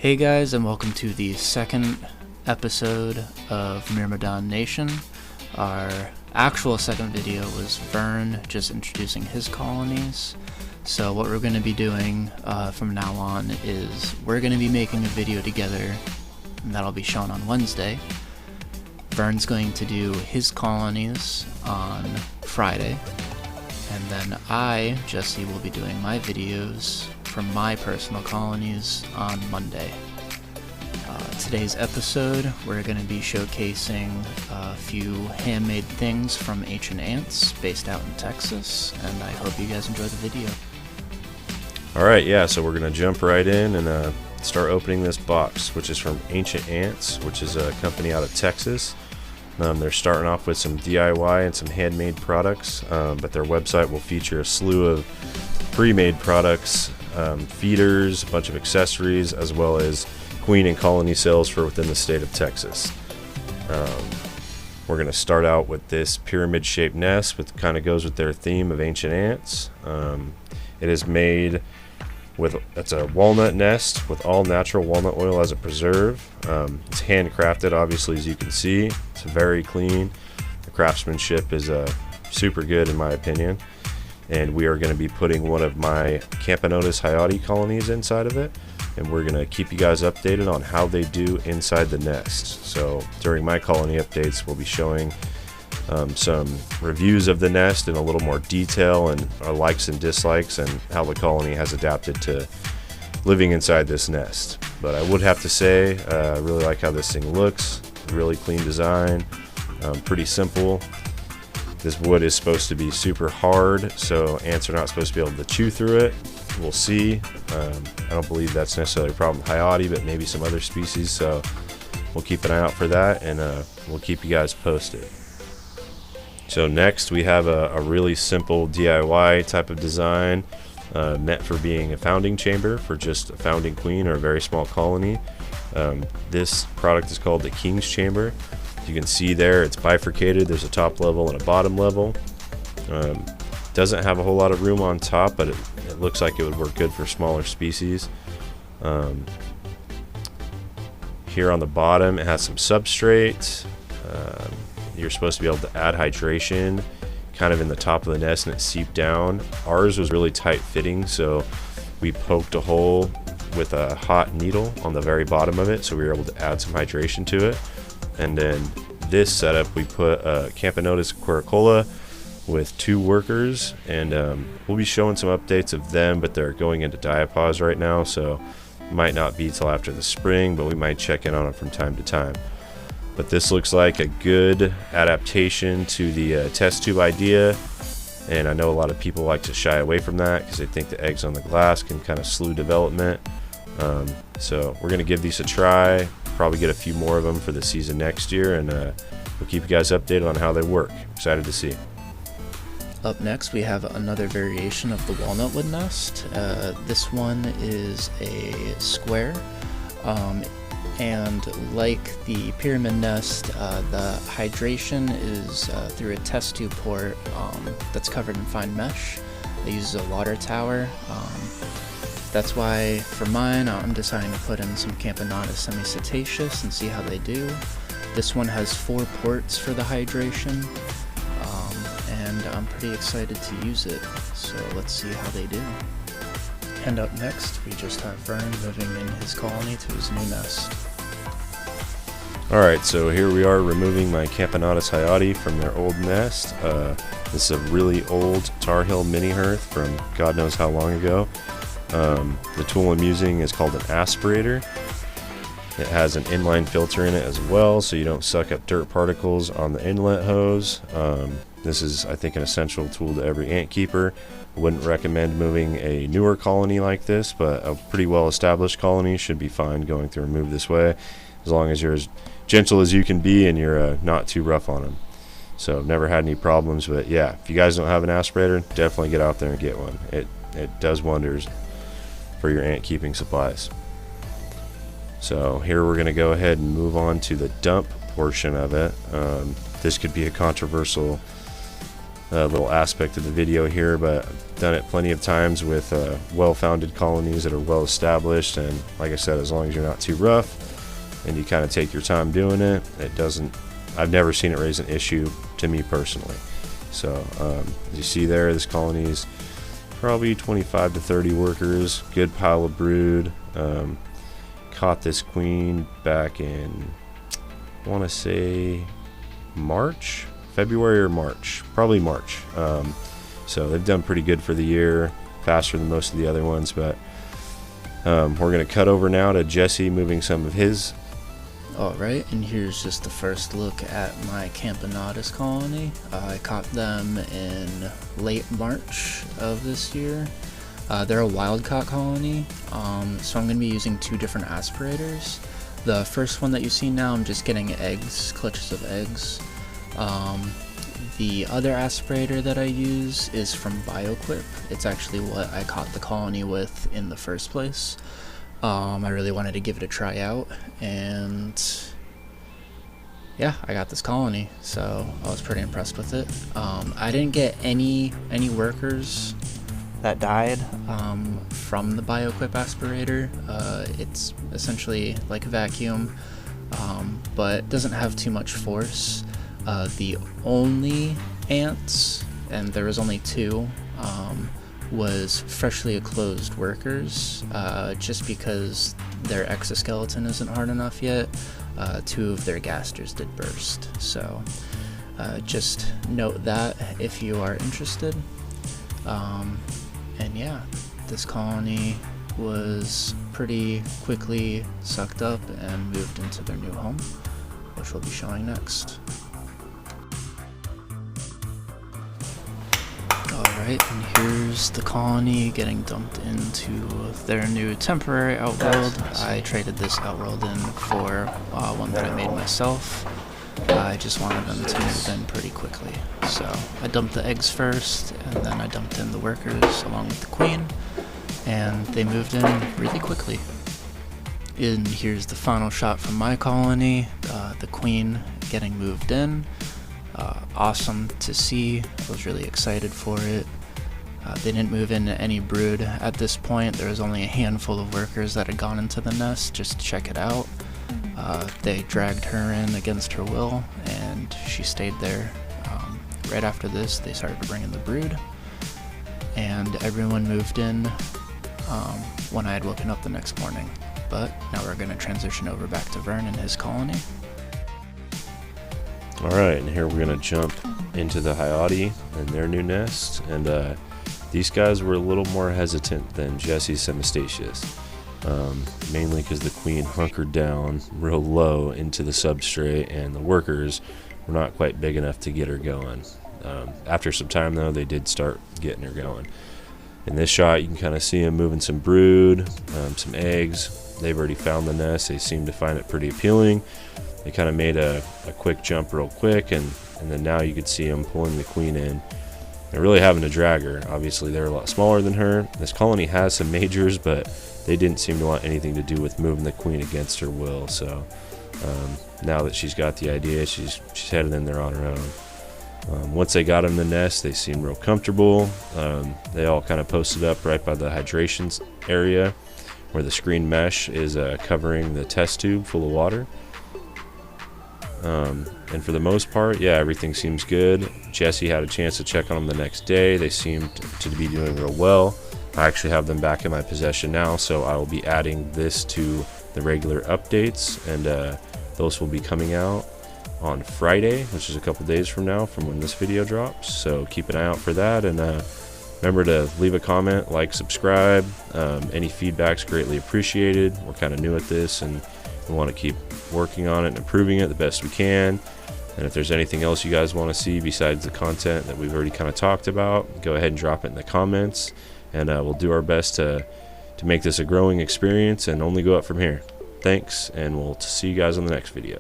Hey guys, and welcome to the second episode of Myrmidon Nation. Our actual second video was Vern just introducing his colonies. So what we're going to be doing from now on is we're going to be making a video together, and that'll be shown on Wednesday. Vern's going to do his colonies on Friday, and then I, Jesse, will be doing my videos from my personal colonies on Monday. Today's episode, we're going to be showcasing a few handmade things from ancient ants based out in Texas, and I hope you guys enjoy the video. Alright, yeah, so we're going to jump right in and start opening this box, which is from Ancient Ants, which is a company out of Texas. They're starting off with some DIY and some handmade products, but their website will feature a slew of pre-made products, feeders, a bunch of accessories, as well as queen and colony cells for within the state of Texas. We're going to start out with this pyramid-shaped nest, which kind of goes with their theme of ancient ants. It is made with, it's a walnut nest with all natural walnut oil as a preserve. It's handcrafted, obviously, as you can see. It's very clean. The craftsmanship is super good in my opinion. And we are going to be putting one of my Camponotus hyati colonies inside of it, and we're going to keep you guys updated on how they do inside the nest. So during my colony updates, we'll be showing some reviews of the nest in a little more detail, and our likes and dislikes, and how the colony has adapted to living inside this nest. But I would have to say, I really like how this thing looks. Really clean design, pretty simple. This wood is supposed to be super hard, so ants are not supposed to be able to chew through it. We'll see. I don't believe that's necessarily a problem with hyati, but maybe some other species, so we'll keep an eye out for that, and we'll keep you guys posted. So next we have a really simple DIY type of design, meant for being a founding chamber for just a founding queen or a very small colony. This product is called the King's Chamber. You can see there it's bifurcated. There's a top level and a bottom level. Doesn't have a whole lot of room on top, but it looks like it would work good for smaller species. Here on the bottom it has some substrate. You're supposed to be able to add hydration kind of in the top of the nest and it seeped down. Ours was really tight fitting, so we poked a hole with a hot needle on the very bottom of it, so we were able to add some hydration to it. And then this setup, we put a Camponotus quericola with 2 workers, and we'll be showing some updates of them, but they're going into diapause right now, so might not be till after the spring, but we might check in on them from time to time. But this looks like a good adaptation to the test tube idea, and I know a lot of people like to shy away from that because they think the eggs on the glass can kind of slow development. So we're going to give these a try, probably get a few more of them for the season next year, and we'll keep you guys updated on how they work. Excited to see. Up next we have another variation of the walnut wood nest. This one is a square, and like the pyramid nest, the hydration is through a test tube port that's covered in fine mesh. It uses a water tower. That's why for mine I'm deciding to put in some Camponotus semicetaceous and see how they do. This one has 4 ports for the hydration, and I'm pretty excited to use it, so let's see how they do. And up next we just have Vern moving in his colony to his new nest. Alright, so here we are removing my Camponotus hyati from their old nest. This is a really old Tar Heel mini hearth from God knows how long ago. The tool I'm using is called an Aspirator. It has an inline filter in it as well, so you don't suck up dirt particles on the inlet hose. This is, I think, an essential tool to every ant keeper. I wouldn't recommend moving a newer colony like this, but a pretty well established colony should be fine going through and move this way, as long as you're as gentle as you can be and you're not too rough on them. So I've never had any problems, but yeah, if you guys don't have an Aspirator, definitely get out there and get one. It does wonders for your ant keeping supplies. So here we're going to go ahead and move on to the dump portion of it. This could be a controversial little aspect of the video here, but I've done it plenty of times with well-founded colonies that are well established, and like I said, as long as you're not too rough and you kind of take your time doing it, I've never seen it raise an issue to me personally. So as you see there, this colony is probably 25 to 30 workers, good pile of brood. Caught this queen back in, I want to say February or March, probably March. So they've done pretty good for the year, faster than most of the other ones. But we're going to cut over now to Jesse moving some of his. Alright, and here's just the first look at my Camponotus colony. I caught them in late March of this year. They're a wild-caught colony, so I'm going to be using two different aspirators. The first one that you see now, I'm just getting eggs, clutches of eggs. The other aspirator that I use is from BioQuip. It's actually what I caught the colony with in the first place. I really wanted to give it a try out, and yeah, I got this colony, so I was pretty impressed with it. I didn't get any workers that died from the BioQuip aspirator. It's essentially like a vacuum, but doesn't have too much force. The only ants, and there was only two, was freshly closed workers, just because their exoskeleton isn't hard enough yet. Two of their gasters did burst, so just note that if you are interested. And yeah, this colony was pretty quickly sucked up and moved into their new home, which we'll be showing next. Alright, and here's the colony getting dumped into their new temporary outworld. I traded this outworld in for one that I made myself. I just wanted them to move in pretty quickly. So I dumped the eggs first, and then I dumped in the workers along with the queen, and they moved in really quickly. And here's the final shot from my colony, the queen getting moved in. Awesome to see. I was really excited for it. They didn't move in any brood at this point. There was only a handful of workers that had gone into the nest just to check it out. They dragged her in against her will, and she stayed there. Right after this, they started to bring in the brood, and everyone moved in when I had woken up the next morning. But now we're going to transition over back to Vern and his colony. Alright, and here we're going to jump into the Hyade and their new nest, and these guys were a little more hesitant than Jesse's Semistatius. Mainly because the queen hunkered down real low into the substrate, and the workers were not quite big enough to get her going. After some time, though, they did start getting her going. In this shot, you can kind of see them moving some brood, some eggs. They've already found the nest. They seem to find it pretty appealing. They kind of made a quick jump real quick, and then now you could see them pulling the queen in. They're really having to drag her. Obviously, they're a lot smaller than her. This colony has some majors, but they didn't seem to want anything to do with moving the queen against her will. So now that she's got the idea, she's headed in there on her own. Once they got in the nest, they seemed real comfortable. They all kind of posted up right by the hydration area where the screen mesh is covering the test tube full of water. And for the most part, yeah, everything seems good. Jesse had a chance to check on them the next day. They seemed to be doing real well. I actually have them back in my possession now, so I will be adding this to the regular updates, and those will be coming out on Friday, which is a couple days from now from when this video drops. So keep an eye out for that, and remember to leave a comment, like, subscribe. Any feedback's greatly appreciated. We're kind of new at this, and we want to keep working on it and improving it the best we can. And if there's anything else you guys want to see besides the content that we've already kind of talked about, go ahead and drop it in the comments, and we'll do our best to make this a growing experience and only go up from here. Thanks, and we'll see you guys on the next video.